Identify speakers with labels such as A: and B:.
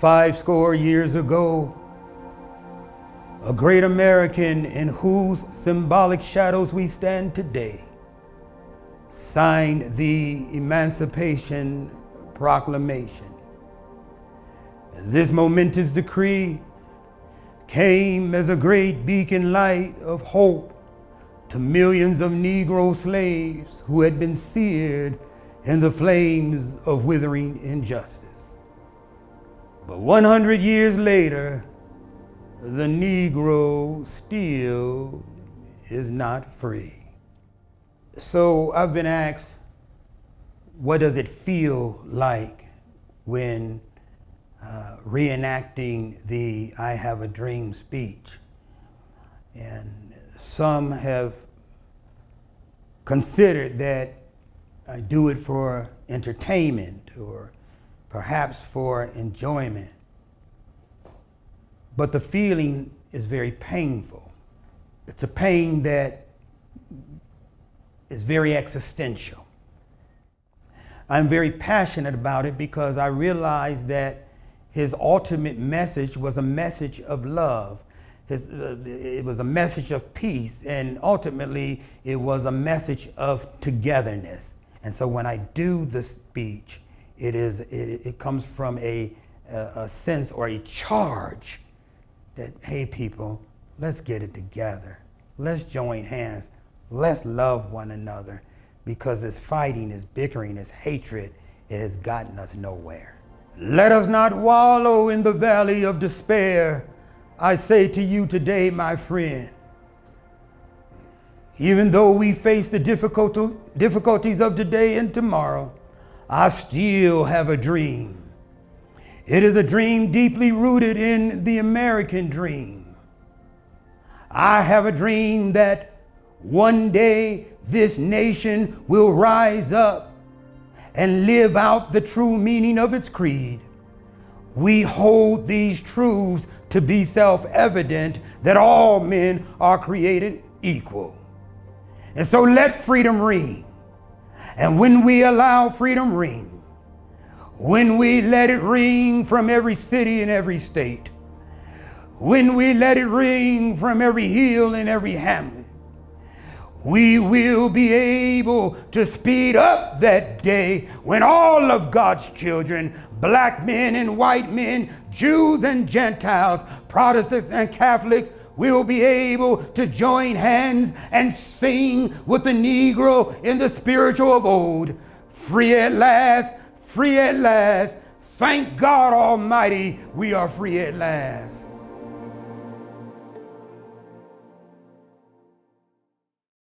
A: 50 years ago, a great American in whose symbolic shadows we stand today signed the Emancipation Proclamation. This momentous decree came as a great beacon light of hope to millions of Negro slaves who had been seared in the flames of withering injustice. But 100 years later, the Negro still is not free. So I've been asked, what does it feel like when reenacting the I Have a Dream speech? And some have considered that I do it for entertainment or perhaps for enjoyment. But the feeling is very painful. It's a pain that is very existential. I'm very passionate about it because I realize that his ultimate message was a message of love. It was a message of peace, and ultimately it was a message of togetherness. And so when I do the speech, it comes from a sense or a charge that, hey people, let's get it together. Let's join hands. Let's love one another, because this fighting, this bickering, this hatred, it has gotten us nowhere. Let us not wallow in the valley of despair. I say to you today, my friend, even though we face the difficulties of today and tomorrow, I still have a dream. It is a dream deeply rooted in the American dream. I have a dream that one day this nation will rise up and live out the true meaning of its creed. We hold these truths to be self-evident, that all men are created equal. And so let freedom ring. And when we allow freedom ring, when we let it ring from every city and every state, when we let it ring from every hill and every hamlet, we will be able to speed up that day when all of God's children, black men and white men, Jews and Gentiles, Protestants and Catholics, will be able to join hands and sing with the Negro in the spiritual of old. Free at last, free at last. Thank God Almighty, we are free at last.